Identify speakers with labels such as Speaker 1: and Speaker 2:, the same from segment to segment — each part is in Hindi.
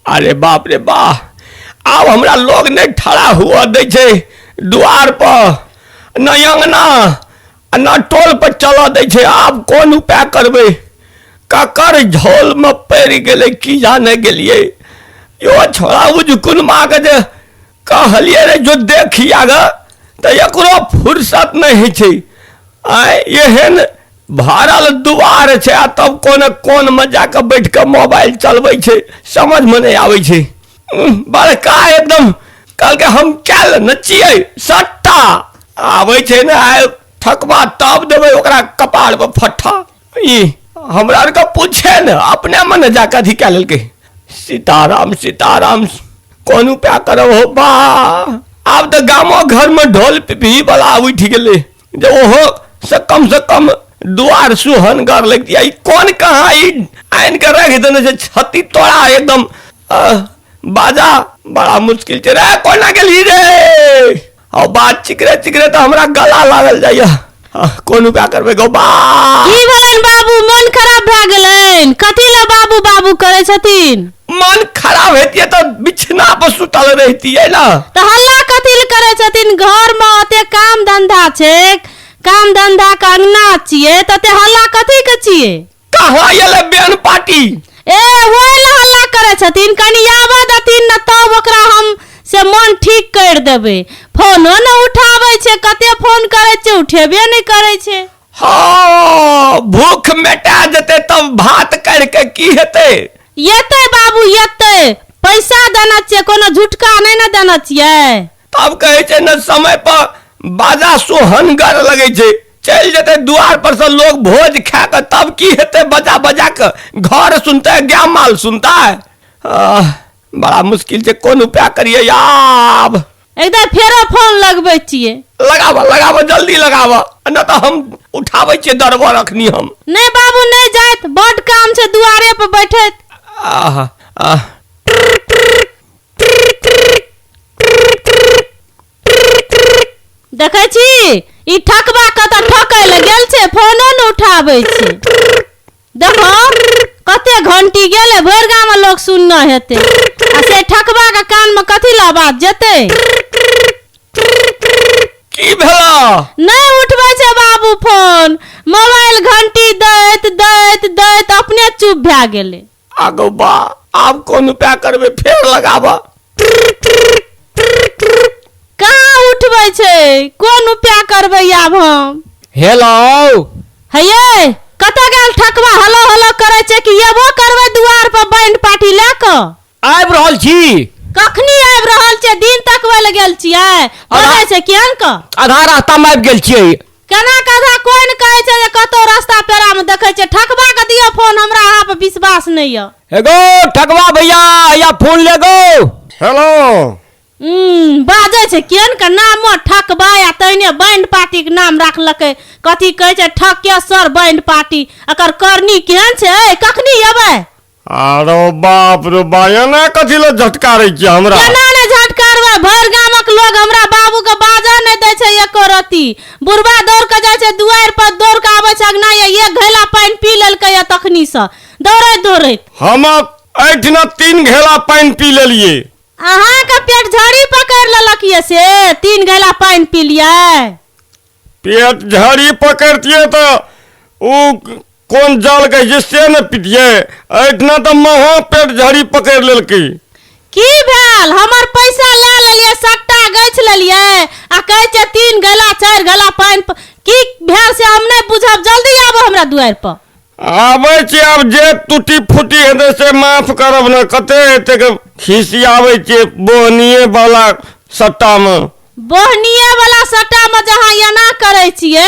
Speaker 1: अरे बाप रे बाप, आब हमरा लोग नहीं ठड़ा हुआ दे छे द्वार पर, न अंगना न टोल पर चला दे छे। आब कौन उपाय करबे? ककर झोल में पड़ गेले की जाने गेलिए। यो छोड़ा उजकुन माँ के जे कहलिए रे जो देखिया ग तो एकरो फुर्सत नहीं छे। एहन भरल दुआर छे आ तब कोन में जाके बैठ के मोबाइल चलबै छे, समझ में नहीं आवे छे। बड़का एकदम कल के हम चल नचिए सट्टा आवे छे ना, ठकबा तब देवे ओकरा कपाड़ पर फट्ठा। हमरा के पूछे न अपने मन जाके अथी कह लेलके। सीताराम सीताराम, कौन उपाय करब हो बा। अब तो गामो घर में ढोल पिपही वाला उठ गेले, जो ओहो से कम द्वार सुहन कर लग दिया। कौन कहा आइन के रख देने से छती तोड़ा एकदम बाजा बड़ा मुश्किल से रे कोना गेली रे। और बात चिकरे तो हमरा गला लागल जाइया। कौन उपाय करबे गो बा।
Speaker 2: की भेलन बाबू, मन खराब भ गेलन? कथी ला बाबू बाबू करे छथिन?
Speaker 1: मन खराब हेतिए तो बिछना पर सुतल रहतिए ना।
Speaker 2: तो हल्ला कथी ल करे छथिन? घर में ओते काम धंधा छे, काम धंधा का अंगना छिए, तो ते हल्ला कथी के छिए?
Speaker 1: कहाँ येले बेन पार्टी
Speaker 2: ए होइल हल्ला करे छथिन। कनी आवा दथिन न तब ओकरा हम से मन ठीक कर देबे। फोनो न उठावे छे, कते फोन करे छे उठेबे नहीं करे छे।
Speaker 1: हाँ, भूख मिटा जते तब भात करके की हेते?
Speaker 2: येते बाबू येते, पैसा देना चाहिए, कोनो झुटका नहीं न देना चाहिए।
Speaker 1: तब कहे छे न समय पर बाजा सोहनगर लगे छे, चल जते द्वार पर से लोग भोज खा के तब की हेते? बजा बजा के घर सुनता है, क्या माल सुनता है। बड़ा मुश्किल से कौन उपाय करिए यार।
Speaker 2: एकदम फेरो फोन लगबे छिए।
Speaker 1: लगावा जल्दी लगावा, न तो हम उठावे छे दरबार रखनी हम।
Speaker 2: नहीं बाबू नहीं जात, बड़ काम छे दुआरे पर बैठे। देखे छी ई ठकबा कत ठकै ल गेल छे, फोनो न उठाबै छे। देखो कते घंटी गेले, भर गाम में लोग सुनना हेते। आ से ठकबा के कान में कथी ला बात जेते?
Speaker 1: की भेला?
Speaker 2: नहीं उठबै छे बाबू फोन, मोबाइल घंटी दैत अपने चुप भे गेले।
Speaker 1: आगो बा, आप कौन उपाय करबे? फेर लगावा।
Speaker 2: कहाँ उठबै छे? कौन उपाय करबै आब हम?
Speaker 1: हेलो
Speaker 2: हये कत गेल ठकबा? हलो करे छे कि येबो करबै दुआर पर बैंड पार्टी लेके?
Speaker 1: आबि रहल छी।
Speaker 2: कखनी आबि रहल छे? दिन तकबै ल गेल छियै? बोलै छे केहन क?
Speaker 1: आधा रास्ता में आबि गेल छियै।
Speaker 2: केना कधा कोई न कहे छे जे कतो रास्ता पेरा में देखे छे। ठकबा के दियो फोन, हमरा अहाँ पर विश्वास नहीं है।
Speaker 1: एगो ठकबा भैया या फोन ले गो। हेलो
Speaker 2: बाजे छे केहन का नाम ठकबा, या तैने बैंड पार्टी के नाम रखलकै। कथी कहे छे ठकेश्वर बैंड पार्टी। अकर करनी केहन छे? कखनी एबै?
Speaker 1: अरे बाप रे बायना कथी ल झटकारै छी हमरा?
Speaker 2: केना ने झटकारबै? भर गामक लोग हमरा बाबू के बाजा नहीं दे छे एको रती। बुढ़बा दौड़ के जाय छे दुआर पर, दौड़ के आबै छे अंगना, एक घैला पानी पी लेलकै या तखनी से दौड़ैत
Speaker 1: हम ऐठना 3 घेला पानी पी लेलिए।
Speaker 2: अहाँ के पेट झड़ी पकड़ लेलक ये से 3 घैला पानी पी लिये?
Speaker 1: पेट झड़ी पकड़तिए तो उ कौन जल के जिससे न पीतिए। ऐठना तो महा पेट झड़ी पकड़ लेलकै।
Speaker 2: की भेल? हमर पैसा ले लेलिए, सट्टा गछ लेलिए आ कहे छे 3 घैला 4 घैला पानी। की भेल से हम नहीं बुझब। जल्दी आबो हमरा दुआर पर।
Speaker 1: आबै छी, अब जे टूटी फूटी हेते से माफ करब न। कते हेते के खिसी आबै छी बोहनिए वाला सट्टा में।
Speaker 2: बोहनिए वाला सट्टा में जहाँ एना करे छिए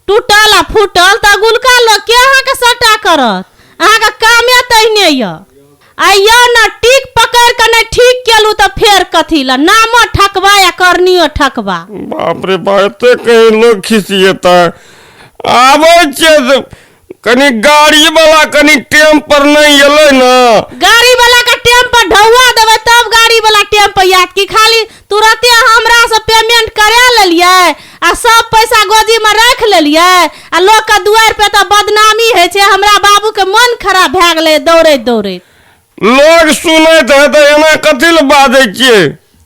Speaker 2: टूटल आ फूटल त गुलका लोग के अहाँ के सट्टा करत? अहाँ के कामे तहिने य। आइयो न टिक पकड़ के नहीं ठीक केलू तो फेर कथी ला? नामो ठकबा या करनियो ठकबा।
Speaker 1: बाप रे बाप, एते कहीं लोग खिसियता। आबै छे कनी गाड़ी वाला कनी टेम पर नहीं एले न।
Speaker 2: गाड़ी वाला का टेम पर ढौआ देबे तब गाड़ी वाला टेम पर याद की खाली तुरंते हमरा से पेमेंट करे लेलिए आ सब पैसा गोदी में रख लेलिए आ लोग के दुआर पे तो बदनामी है छे। हमरा बाबू के मन खराब भ गेले दौड़े दौड़े।
Speaker 1: लोग सुनैत है तो एना कथी ले बाजै छियै?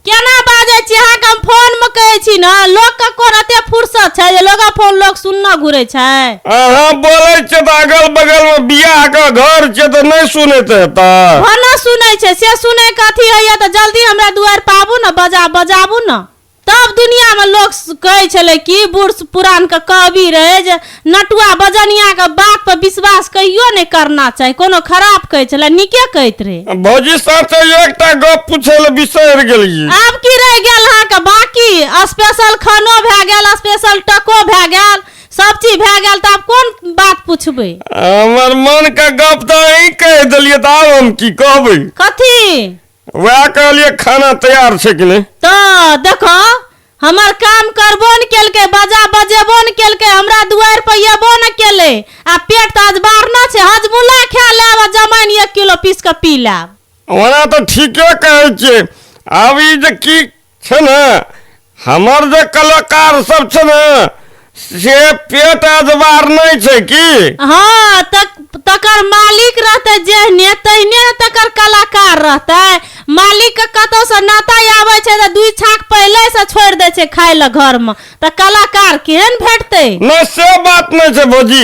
Speaker 2: केना बाजै छी अहाँके हम फोन में कहै छी न, लोग के कोन एते फुर्सत छै जे लोग फोन लोग सुनना घुरै छै?
Speaker 1: अहाँ बोलै छियै तऽ अगल बगल में बियाह के घर छै तऽ नहीं सुनैत हेतै?
Speaker 2: भने सुनै छै से सुनै के अथी होइए तऽ जल्दी हमरा दुआर पर आबू न, बजाबू न। तब दुनिया में लोग कहै छलै कि बूढ़ पुरान के कवि रहे जे नटुआ बजनिया के बात पर विश्वास कहियो नहीं करना चाहिए, कोनो खराब कहै छलै, नीके कहैत रहे।
Speaker 1: भौजी साथ एकटा गप पूछे ले बिसरि गेलियै।
Speaker 2: आब की रह गेल अहाँके बाकी? स्पेशल खानो भए गेल, स्पेशल टको भए गेल, सब चीज भए गेल, तऽ आब कोन बात पूछबै?
Speaker 1: हमर मन के गप तऽ अहीं कह देलियै, तऽ आब हम की कहबै?
Speaker 2: कथी?
Speaker 1: वह कहलिए खाना तैयार छै कि नहीं?
Speaker 2: तो देखो हमर काम करबो न केलकै, बजेबो न केलकै, हमरा दुआर पर येबो न केले, आ पेट तऽ अजबार न छै, हजमुला खा लेब आ जमाइन 1 किलो पीस के पी लेब।
Speaker 1: ओना तऽ ठीके कहै छियै। आब ई जे की छै ने, हमर जे कलाकार सब छै ने से पेट अजबार नहीं छै की?
Speaker 2: हाँ तकर मालिक रहते जेहने तहने तकर कलाकार रहते। मालिक के कतौ से नाता आवे छै त 2 छाक पहले से छोड़ दे छै खाय ल घर में, त कलाकार केहन भेटते?
Speaker 1: नहीं से बात नहीं छै भौजी।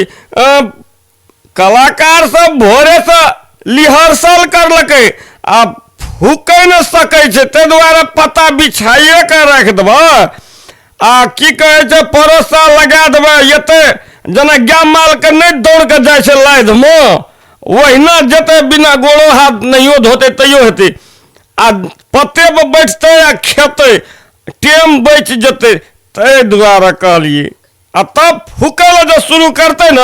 Speaker 1: कलाकार सब भोरे से रिहर्सल करलकै आ फूकै न सकै छै, ताहि दुआरे पता बिछाइए के रख देबै आ की कहै छै परोसा लगा देबै। एते जेना गाय माल के नहीं दौड़ के जाइ छै लाइद में, ओहिना जेते बिना गोड़ो हाथ नहियो धोते तैयो हेतै, आ पत्ते पर बैठते आ खेते, टेम बच जेते। ताहि दुआरे कहलिए आ तब फूकै ले जो शुरू करते न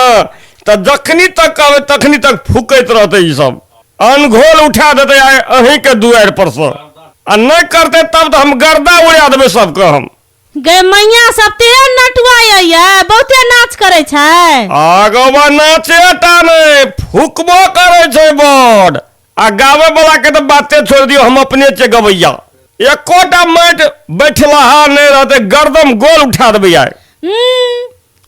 Speaker 1: तो जखनी तक कहबै तखनी तक फूकैत रहते। ई सब अनघोल उठा देते अहीं के दुआर पर से, आ नहीं करते तब तो हम गर्दा उड़ा देबै सबके हम।
Speaker 2: गे मैया सब तेहन नटुआ ये बहुते नाच करे छै।
Speaker 1: आगवा नाचे टा नहीं फूकबो करे छै बड़, आ गावे वाला के तो बाते छोड़ दियो, हम अपने छे गवैया। एकोटा माट बैठला नहीं रहते, गर्दम गोल उठा देबै आइ।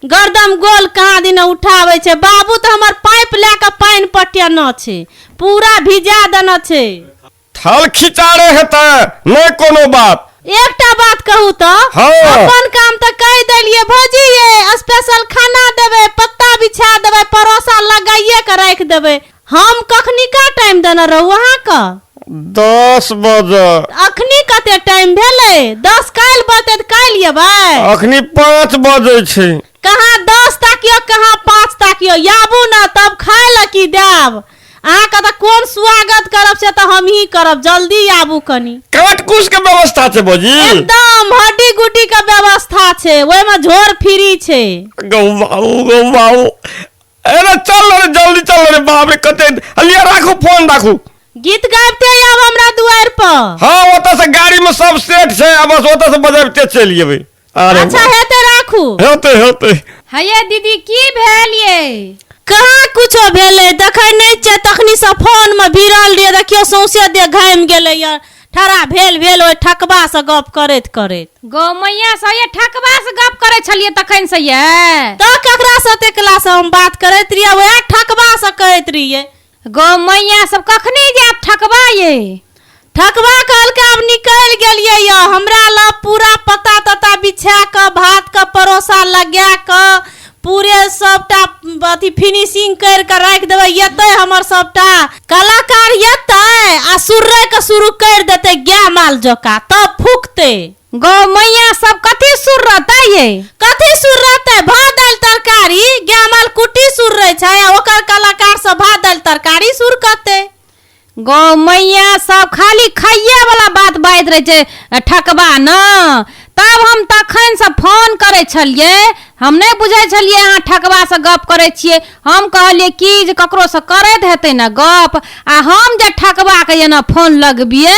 Speaker 2: गर्दम गोल कहाँ दिन उठावे छै? बाबू तो हमर पाइप लेके पानी पटेना छै, पूरा भिजा देना छै।
Speaker 1: थल खिचारे हेतै नहीं कोनो बात।
Speaker 2: एकटा बात कहू तो,
Speaker 1: हाँ।
Speaker 2: अपन काम तो कह देलिए भौजी ये स्पेशल खाना देवे, पत्ता बिछा देवे, परोसा लगाइए के रख देवे। हम कखनी का टाइम देना रहू अहाँ का?
Speaker 1: 10 बजे।
Speaker 2: अखनी कते टाइम भेले? 10 काल बते त काल येबै?
Speaker 1: अखनी 5 बजे छै।
Speaker 2: कहाँ 10 ताकियो कहाँ 5 ताकियो, याबू ना तब खाए ल की देब। अहाँ का तो कोन स्वागत करब से तो हम ही करब, जल्दी आबू कनी।
Speaker 1: काट कुछ के व्यवस्था छै भौजी?
Speaker 2: एकदम हड्डी गुड्डी के व्यवस्था छै, ओय में झोर फ्री छै।
Speaker 1: गौ अरे चल रे जल्दी चल रे, बाप रे कते हलिया राखू फोन राखू।
Speaker 2: गीत गाबते आब हमरा दुआर पर।
Speaker 1: हाँ ओतऽ से गाड़ी में सब सेट छै, अब बस ओतऽ से बजाबते चल जेबै।
Speaker 2: अच्छा हेते राखू।
Speaker 1: हेते
Speaker 3: हैया दीदी की भेल ये?
Speaker 2: कहाँ कुछो भेले, देखै नहीं छै तखनी से फोन में भिड़ल रहिए, देखियो सौंसे दे घाम गेले या ठड़ा भेल ओय ठकबा से गप करैत करैत।
Speaker 3: गौ मैया से ये ठकबा से गप करे छलिए तखन से ये?
Speaker 2: तो ककरा से तेकला से हम बात करैत रहिए, ओए ठकबा से कहैत रहिए।
Speaker 3: गौ मैया सब कखनी जात ठकबा ये?
Speaker 2: ठकबा कहल के अब निकल गेलिए या, हमरा ल पूरा पता तता बिछा के भात के परोसा लगा के पूरे सबटा अथी फिनिशिंग कर के रख देबै। येते हमर सबटा कलाकार येते आ सुर्रे के शुरू कर देते गाय माल जोका, तब फूकते।
Speaker 3: गौ मैया सब कथी सुर रहते ये?
Speaker 2: कथी सुर रहते? भात दाल तरकारी, गाय माल कुटी सुर रहे छै, ओकर कलाकार सब भात दाल तरकारी सुर करते।
Speaker 3: गौ मैया सब खाली खाइए वाला बात बात रहे छै ठकबा न। तब हम तखन से फोन करे छलिए, हम नहीं बुझे छलिए अहाँ ठकबा से गप करे छिए। हम कहलिए कि जे ककरो से करैत हेतै न गप, आ हम जे ठकबा के ना फोन लगबिए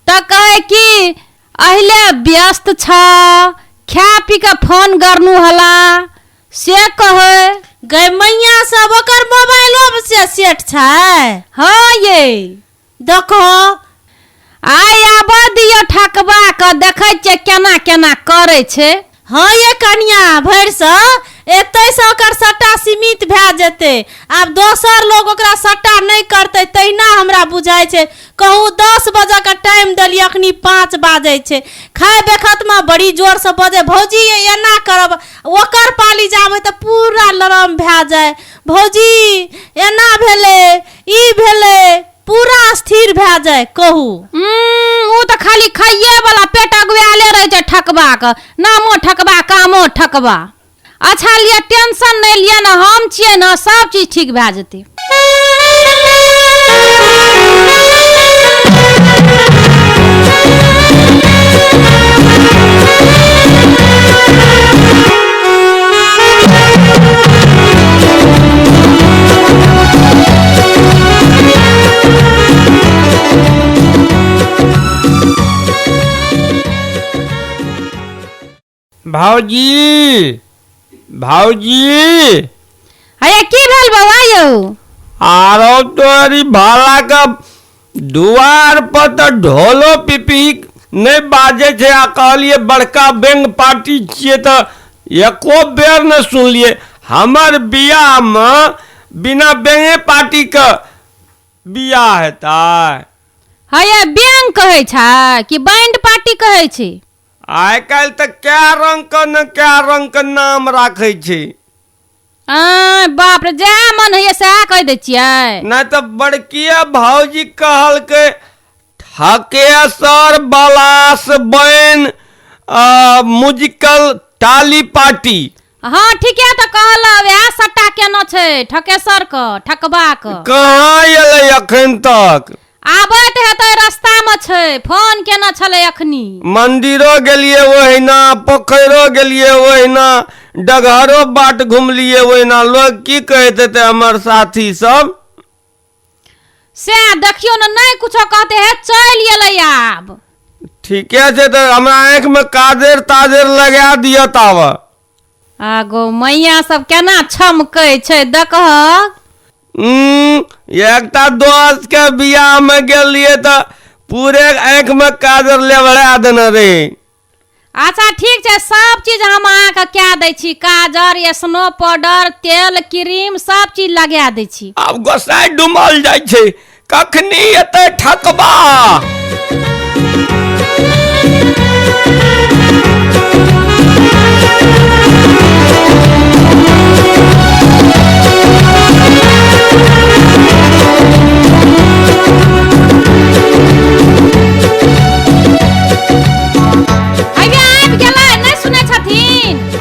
Speaker 3: त कहे कि अहिले व्यस्त छ, खा पी के फोन करनु हला से कहे।
Speaker 2: गै मैया सब ओकर मोबाइलो से सेट छै।
Speaker 3: हाँ ये
Speaker 2: देखो
Speaker 3: आइ आब दियो ठकबा के, देखै छियै केना केना करे छै।
Speaker 2: हाँ ये कनिया भर से एतै से ओकर सट्टा सीमित भए जेतै। आब दोसर लोग ओकरा सट्टा नहीं करतै, तहिना हमरा बुझाइ छै। कहूँ 10 बजे का टाइम देलियै, अखनी 5 बाजै छै। खाए बेखत में बड़ी जोर से बजे भौजी एना करब, ओकर पाली जाबै तऽ पूरा लरम भए जाए। भौजी एना भेलै, ई भेलै, पूरा स्थिर भए जाए। कहू
Speaker 3: ऊ तो खाली खाइए वाला पेट अगुआले रहे छै ठकबा के, नामो ठकबा कामो ठकबा। अच्छा लिए टेंशन नहीं लिया ना, हम छिए ना, सब चीज ठीक भए जेतै।
Speaker 1: भाऊजी भाऊजी
Speaker 3: अरे की भेल बौआ यौ?
Speaker 1: आरो तोरी भाला का दुआर पर तो ढोलो पिपी नहीं बाजे छे। आ कहलिए बड़का बैंक पार्टी छिए तो एको बेर न सुनलिए। हमर बियाह में बिना बैंगे पार्टी का बियाह हेता।
Speaker 3: हये बैंक कहै छै कि बैंड पार्टी कहै छै?
Speaker 1: आइ काल्हि तऽ क्या रंग के नाम राखै छै।
Speaker 3: बाप रे, जै मन होइए सएह कह दै छियै।
Speaker 1: नहीं तो बड़किया भौजी कहलकै ठकेसर बलास बैन म्यूजिकल टाली पार्टी।
Speaker 3: हाँ ठीके तो कहल, वएह सट्टा केना छै ठकेसर क ठकबा क।
Speaker 1: कहाँ एलै अखन तक?
Speaker 3: आबैत हेतै रास्ता में छै, फोन केना छलै अखनी।
Speaker 1: मंदिरो गेलिए ओहिना, पोखरो गेलिए ओहिना, डगहरो बाट घुमलिए ओहिना। लोग की कहते थे हमर साथी सब?
Speaker 3: से देखियो न, नहीं कुछो कहते है, चल एलै आब।
Speaker 1: ठीके छै तो हमरा आँख में काजर ताजर लगा दिया ताव।
Speaker 3: आगो मैया सब केना छमकै छै देखह।
Speaker 1: एकटा दोस्त के बियाह में गेलिए तो पूरे आँख में काजर लेवड़ा देने रहे।
Speaker 3: अच्छा ठीक छै, सब चीज हम अहाँके कए दै छी, काजर, स्नो पाउडर, तेल, क्रीम सब चीज लगा दै छी।
Speaker 1: आब गोसाई डुमल जाइ छै, कखनी एतै ठकबा?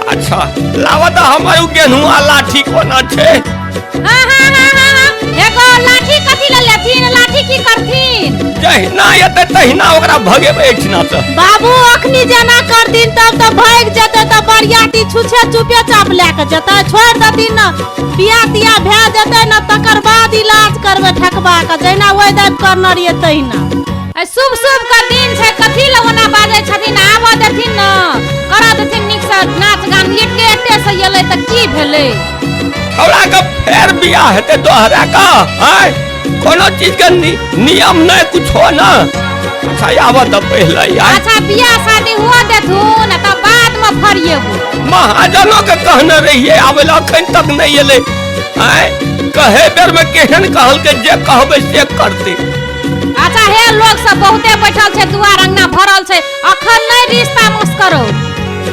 Speaker 1: अच्छा लावा तो हमारे गेनुहुआ लाठी कोना छे।
Speaker 3: एगो लाठी कथी ले लेथिन, लाठी की करथिन?
Speaker 1: जहिना एते तहिना ओकरा भगेबै एठना से।
Speaker 2: बाबू अखनी जेना करथिन तब तो भाग जेतै, तो बरियाती छुछे चुपे चाप लेके जेतै। छोड़ देथिन न, बियाह तियाह भए जेतै न, तकर बाद इलाज करबै ठकबा के। जहिना ओइ दिन करना रहिए तहिना।
Speaker 3: शुभ शुभ का दिन छै, कथी ले ओना बाजै छथिन? आबऽ देथिन न, करऽ देथिन नीक से नाच गान। लेटे से एलै त की भेलै?
Speaker 1: हमरा का फेर बियाह हेतै दोहरा का? आय कोनो चीज के नियम नहीं कुछ हो ना। अच्छा आवा तो पहले यार।
Speaker 3: अच्छा बियाह शादी हुआ देथुन त बाद में फरिएबू।
Speaker 1: महाजनों के कहने रहिए, आवेला अखन तक नहीं एले। आय कहे बेर में केहन कहल के जे कहबै से करते।
Speaker 3: अच्छा हे लोग सब बहुते बैठल छै, दुआर अंगना भरल छै, अखन नहीं रिश्ता मुस्करो।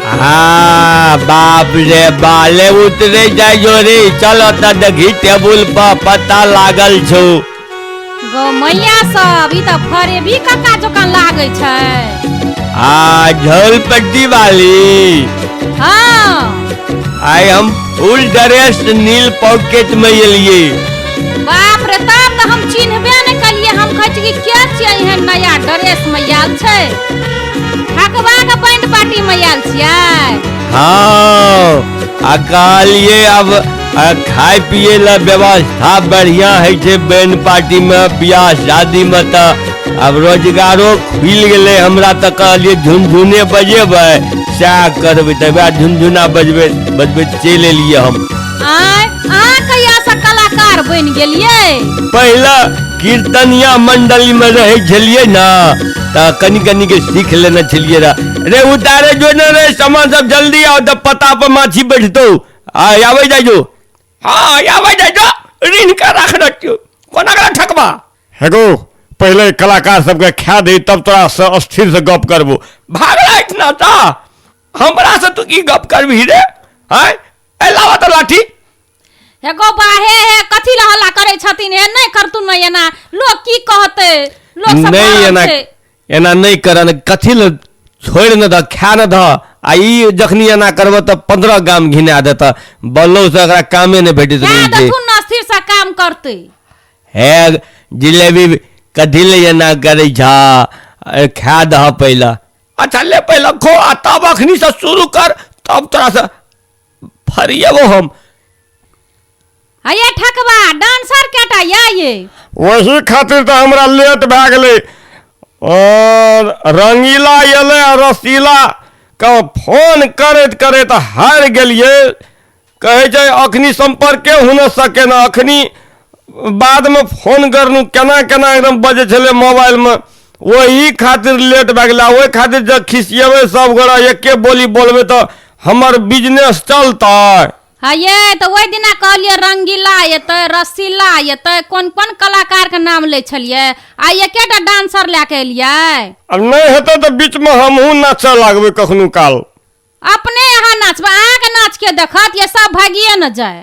Speaker 1: हाँ बाप रे, बाले उतरे जाय जो रे। चलो त देखी टेबुल पर पता लागल छौ।
Speaker 3: गो मैया सब ई त फरे भी कक्का जोकान लागे छै।
Speaker 1: झोल पट्टी वाली।
Speaker 3: हाँ
Speaker 1: आई हम फुल ड्रेस नील पॉकेट में एलिए।
Speaker 3: बाप रे, तब तो हम चिन्हबे नहीं कलिए। हम कहै छी के छियै एहन नया ड्रेस में आयल छै? ठकबा के बैंड पार्टी में आयल छियै?
Speaker 1: हाँ कहलिए अब खाए पिए ला व्यवस्था बढ़िया है छे बैंड पार्टी में, बियाह शादी में। तो अब रोजगारो खुल गेले हमरा। तो कहलिए झुनझुने बजेबै, सएह करबै। तब झुनझुना बजबै चल एलिए हम।
Speaker 3: अहाँ कहिया से कलाकार बन गेलिए?
Speaker 1: पहला कीर्तनिया मंडली में रहे छलिए ना, तो कनी के सीख लेना छलिए। रे उतारे जो न रे सामान सब जल्दी आओ, तो पता पर माछी बैठतो। आवे जाइजो हाँ आवे जाइजो ऋण का राख रखियो कोना का ठकबा
Speaker 4: हेगो पहले कलाकार सबके खा दे तब तोरा से अस्थिर से गप करबो
Speaker 1: भागला इतना ता हमरा से तू की गप करबी रे हैं एलावा तो लाठी
Speaker 3: हे गो बाहे हे कथी ला हल्ला करे छथिन हे नहीं करतु नहीं एना लोग की कहते लोग सब
Speaker 1: नहीं
Speaker 3: मरल
Speaker 1: एना
Speaker 3: छै।
Speaker 1: एना नहीं करन कथी ल छोड़ न द खा न द आ ई जखनी एना करब त 15 गाम घिना देता बल्लो से एकरा कामे ने भेटत
Speaker 3: क्या
Speaker 1: नहीं छै
Speaker 3: देखुन न स्थिर सा काम करते
Speaker 1: हे जिलेबी कथी ले एना करे छा खा दह पहला अच्छा ले पहला खो आ तब अखनी से शुरू कर तब तोरा से फरिएबो हम
Speaker 3: ये ठकबा डांसर केटा ये
Speaker 4: वही खातिर तो हमरा लेट भए गेलै और रंगीला एले आ रसीला का फोन करैत करैत हारि गेलियै कहै छै अखनी संपर्के हो न सके न अखनी बाद में फोन करनु केना केना एकदम बजे छलै मोबाइल में वही खातिर लेट भए गेलै ओहि खातिर जब खिसियेबै सब गोरा एके बोली बोलबै तो हमर बिजनेस चलतै
Speaker 3: ये तो वही दिना कहलिए रंगीला ये रसीला ये कौन कौन कलाकार के नाम ले छलिए आ एकेटा डांसर लेके एलिए
Speaker 4: अब नहीं हेतै तो बीच में हमहूँ नाचऽ लागबै कखनो काल
Speaker 3: अपने यहाँ नाचबा अहाँ के नाच के देखत ये सब भागिए न जाए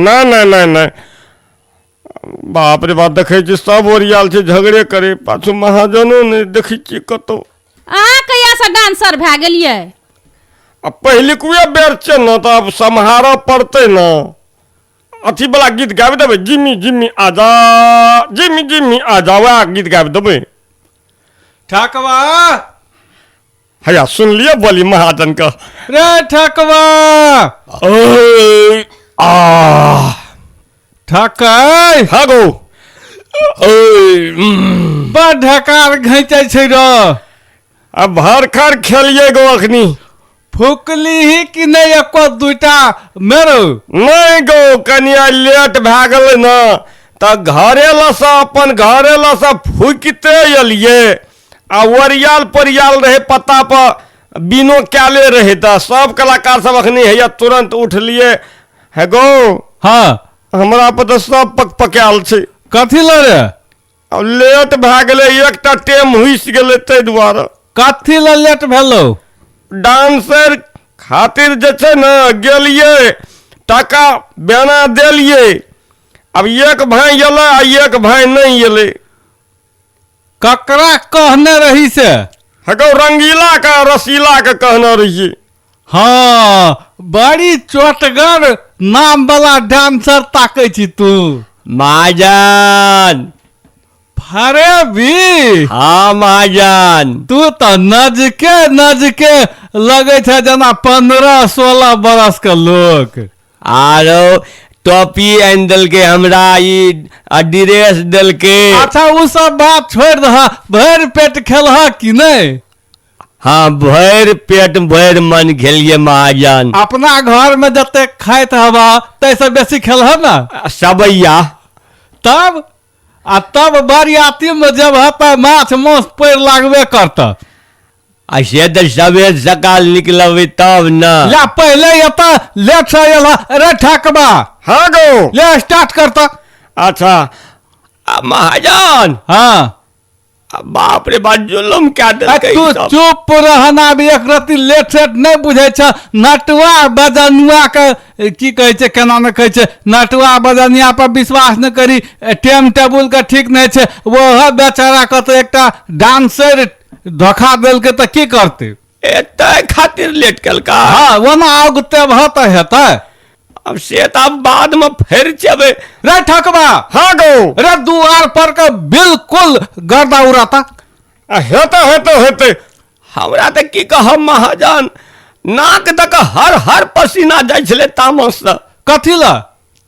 Speaker 4: नहीं नहीं नहीं नहीं बाप रे बाप देखै छी सब ओरियाल छै झगड़े करे पाछू महाजनो नहीं देखै छी कतौ
Speaker 3: अहाँ कहिया से डांसर भए गेलिए
Speaker 4: अब पहिलुकुए बेर छै न तो अब सम्हारऽ पड़तै न अथी वाला गीत गाबि देबै जिम्मी जिम्मी आजा जिम्मी जिम्मी आजा वएह गीत गाबि देबै
Speaker 5: ठकवा
Speaker 4: हैया सुन लियो बोली महाजन का
Speaker 5: रे ठकवा
Speaker 4: ओए आ
Speaker 5: ठकै
Speaker 4: हागो ओए
Speaker 5: बड़ ढकार घैंचे छै रो
Speaker 4: अब भर खर खेलिए गो अखनी
Speaker 5: फुकली ही कि नहीं एको दुटा मेरो
Speaker 4: नहीं गो कनिया लेट भए गेलै न तऽ घरे लसँ अपन घरे लसँ फुकिते एलियै आ ओरियाल परियाल रहे पत्ता पर बिनो कैले रहे तऽ सब कलाकार सब अखनी हैया तुरंत उठलिए है गो
Speaker 5: हाँ
Speaker 4: हमरा पर तऽ सब पकपकायल छै
Speaker 5: कथी ल रे
Speaker 4: अब लेट भए गेलै एकटा टेम हुसि गेलै ताहि दुआरे
Speaker 5: कथी ल लेट भेलो
Speaker 4: डांसर खातिर जे छै न गेलिए टाका बेना देलिए अब एक भाई एलै आ एक भाई नहीं एलै
Speaker 5: ककरा कहने रही से
Speaker 4: हगो रंगीला का रसीला का कहना रहिए
Speaker 5: हाँ बड़ी चोटगर नाम वाला डांसर ताकै छी तू
Speaker 1: महाजन
Speaker 5: अरे भी
Speaker 1: हाँ महाजन
Speaker 5: तू तो नजके लगे थे जना 15-16 बरस के लोग
Speaker 1: आरो टोपी आनि देलकै हमरा ई ड्रेस देलकै
Speaker 5: अच्छा उ सब बात छोड़ दहा भर पेट खेलहा कि नहीं
Speaker 1: हाँ भरि पेट भरि मन खेलिए महाजन
Speaker 5: अपना घर में जते खाइत हवा तैसे बेसी खेलहा ना
Speaker 1: सबैया
Speaker 5: तब आ तब बरियाती में जब हता माछ मांस पैर लागबे करता
Speaker 1: ऐसे तो सवेर सकाल निकलबै तब न
Speaker 5: या पहले एता लेट से एला रे ठकबा
Speaker 4: हाँ गो
Speaker 5: ले स्टार्ट करता
Speaker 4: अच्छा
Speaker 1: महाजन
Speaker 5: हाँ
Speaker 1: बाप रे बाप जुलम क्या देलकै
Speaker 5: तू
Speaker 1: ई सब।
Speaker 5: चुप रहना भी एक रत्ती लेट सेट नहीं बुझे छ नटुआ बजनुआ के की कहे छै केना न कहे छै नटुआ बजनिया पर विश्वास न करी टाइम टेबुल का ठीक नहीं छै वो बेचारा के तो एकटा डांसर धोखा देलकै त की करते
Speaker 1: एते खातिर लेट केलका
Speaker 5: हाँ ओना आगते भत हेतै
Speaker 1: अब से तो अब बाद में फिर जेबै
Speaker 5: रे ठकबा
Speaker 4: हाँ गो
Speaker 5: रे दुआर पर के बिल्कुल गर्दा उड़ाता
Speaker 4: हेतै हेतै हेतै
Speaker 1: हमरा तो की कहब महाजन नाक तक हर पसीना जाइ छलै तामस से
Speaker 5: कथी ला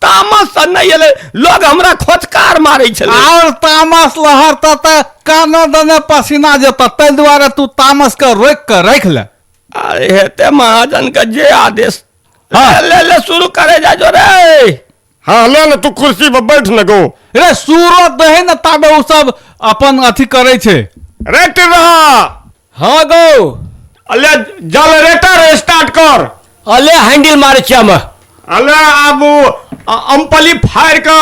Speaker 1: तामस से नहीं एलै लोग हमरा खोचकार मारै छलै
Speaker 5: और तामस लहर त कानो दने पसीना जेता ताहि दुआरे तू तामस के रोक के रख ले
Speaker 1: अरे हेते महाजन का जे आदेश
Speaker 5: हाँ।
Speaker 1: ले शुरू करे जा जो रे
Speaker 4: हाँ ले न तू कुर्सी पर बैठ न गो
Speaker 5: रे सूरत दहे न ताबे उ सब अपन अथी करे छै
Speaker 4: रेट रहा
Speaker 1: हाँ गो
Speaker 4: अले जनरेटर स्टार्ट कर
Speaker 1: अले हैंडल मारे छियै हम
Speaker 4: अले अब अम्पली फायर का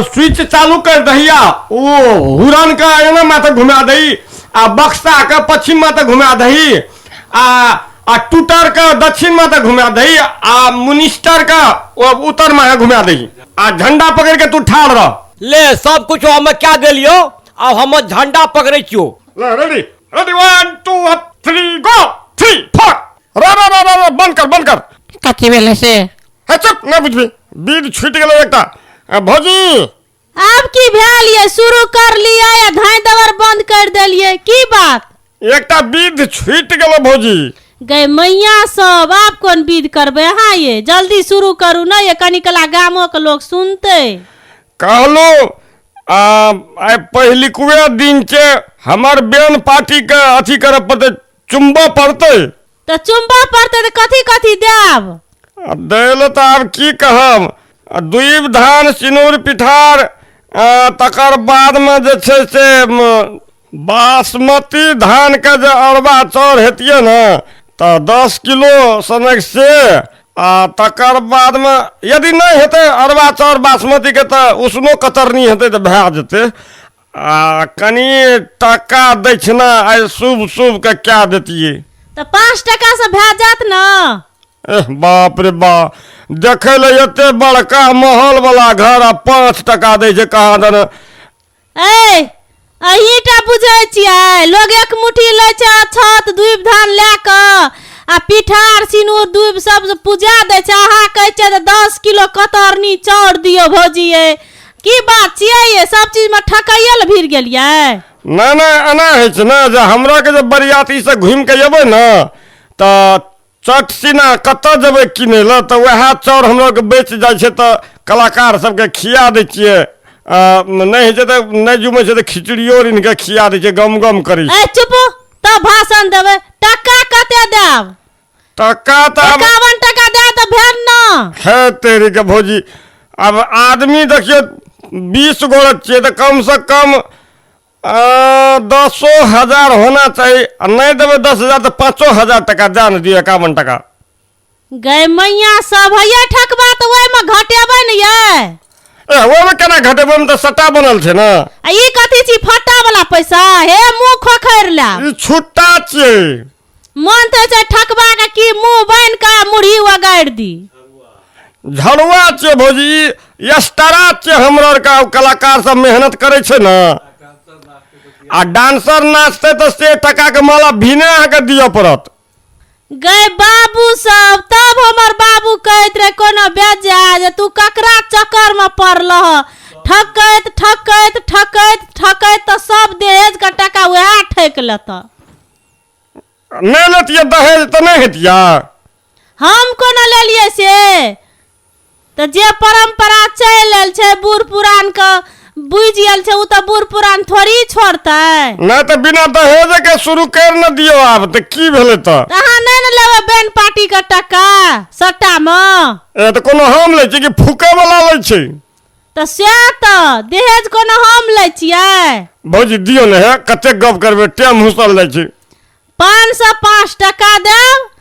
Speaker 4: स्विच चालू कर दहिया वो हुरन का एना माता घुमा दही आ बक्सा का पश्चिम माता घुमा दही आ टूटर का दक्षिण माता घुमा दही आ मिनिस्टर का वो उत्तर माता घुमा दही आ झंडा पकड़ के तू ठाड़ रह।
Speaker 1: ले सब कुछ हम क्या गेलियो अब हम झंडा पकड़े छियो।
Speaker 4: रेडी रेडी 1 2 3 गो 3 4 रा बंद कर
Speaker 6: कथी भेलै से
Speaker 4: है चुप ना बुझबी बीज छूट गेलै एकटा भौजी
Speaker 2: अब की भेल ये शुरू कर लिया या धाय दवर बंद कर दिलिए की बात
Speaker 4: एकटा बीज छूट गेलै भौजी।
Speaker 2: गए मैया सब आप कौन विध करबे हाँ ये जल्दी शुरू करू ना ये कनिकला गामों के लोग सुनते।
Speaker 4: कहलो आइ पहिलुकवे दिन छै हमर बेन पार्टी के अथी करे पड़ते चुम्बा पड़ते
Speaker 2: तो चुम्बा पड़ते तो कथी कथी देब
Speaker 4: दैल तो आब की कहब दूब धान सिनूर पिठार तकर बाद में जे छै से बासमती धान के जे अरबा चाउर हेतिए न तो 10 किलो सनक से आ तकर बाद में यदि नहीं हेते अरबा चाउर बासमती के तो उसनो कतरनी हेते तो भए जेते आ कनी टका दक्षिणा आइ शुभ शुभ के क्या देतिए
Speaker 2: तो 5 टका से भए जात ना।
Speaker 4: एह बाप रे बाप देखे ले एते बड़का महल वाला घर आ 5 टका दे छै कहाँ दन
Speaker 2: ए अहीटा बुझै छियै लोग एक मुट्ठी लै छै छत दूब धान लए क आ पिठार सिनूर दूब सब पूजा दै छै अहाँ कहै छै 10 किलो कतरनी चाउर दियो भौजी की बात छियै ये सब चीज में ठकैया ल भिड़ गेलियै।
Speaker 4: ना एना होइ छै ने जे हमरा के जे बरियाती से घूम के एबै न तो चट सीना कतऽ जेबै किनै लए तो वएह चाउर हमरा के बेच जाइ छै तो कलाकार सबके खिया दै छियै नहीं होइ छै तो नहीं जुमै छै तो खिचड़ियो रीन के खिया दै छै गम गम करै छै।
Speaker 2: ए चुप तब भाषण देबै टका कते देब
Speaker 4: टका तो
Speaker 2: 51 टका दे तो भेल न
Speaker 4: है तेरी के भौजी अब आदमी देखियो 20 गोरत छियै तो कम से कम 10,000 होना चाहिए नहीं देवे 10,000 तो 5,000 टका दे न दियो 51 टका।
Speaker 2: गए मैया सब है ठकबा तो ओहि में घटेबै न ये
Speaker 4: वो में केना घटेबै में तो सट्टा बनल छै ना
Speaker 2: ई कथी छी फट्टा वाला पैसा हे मुंह खोखैर ला
Speaker 4: ई छुट्टा छियै
Speaker 2: मन तो छै ठकबा के की मुंह बन का मुड़ी उगाड़ दी
Speaker 4: झड़ुआ छियै भौजी एक्स्ट्रा छियै हमरा आर का कलाकार सब मेहनत करे छै ना आ डांसर नाचते तो से टका के माला भिने आके दियो पड़त।
Speaker 2: गए बाबू सब तब हमर बाबू कहत रहे कोनो बेजा जे तू ककरा चक्कर में पड़लह ठकैत ठकैत ठकैत ठकैत तो सब दहेज का टका वह ठक लेत
Speaker 4: नहीं लेतिए दहेज तो नहीं हेतिया
Speaker 2: हम कोनो लेलिए से तो जे परंपरा चल आयल छै बूढ़ पुरान के बुझ गेल छै उ तो बूढ़ पुरान थोड़ी छोड़तै
Speaker 4: नहीं तो बिना दहेज के शुरू कर न दियो आब तो की भेले तो
Speaker 2: अहाँ नहीं न लेबै बेन पार्टी के टका सट्टा में
Speaker 4: ए तो कोनो हम ले छी कि फूके वाला ले छी
Speaker 2: तो से तो दहेज कोनो हम लै छियै
Speaker 4: भौजी दियो ने है कते गप करबे टाइम हुसल जाइ छी
Speaker 2: 505 टका देब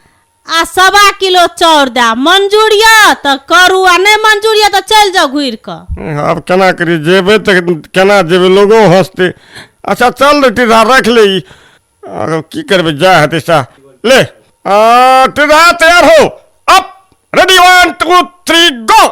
Speaker 2: आ 1.25 किलो चाउर दे मंजूर ये तो करू आ नहीं मंजूर ये तो चल जाओ घुर के।
Speaker 4: अब केना करी जेबे तो केना जेबे लोगों हंसते अच्छा चल टीरा रख ले की करबे जा हेते सा ले टीरा तैयार हो अप रेडी 1 2 3 गो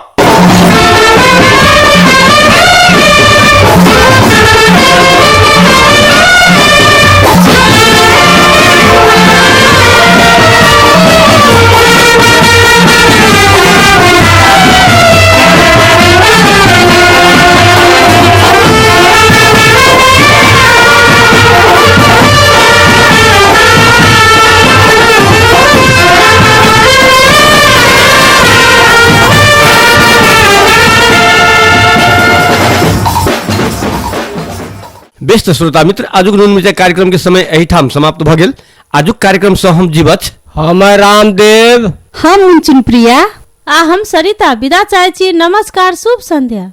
Speaker 1: बेस्ट श्रोता मित्र आजुक नून मिर्चा कार्यक्रम के समय एही ठाम समाप्त भ गेल। आजुक कार्यक्रम से हम जीवछ
Speaker 6: हम रामदेव
Speaker 3: हम चुनप्रिया
Speaker 2: आ हम सरिता विदा चाहे छी नमस्कार शुभ संध्या।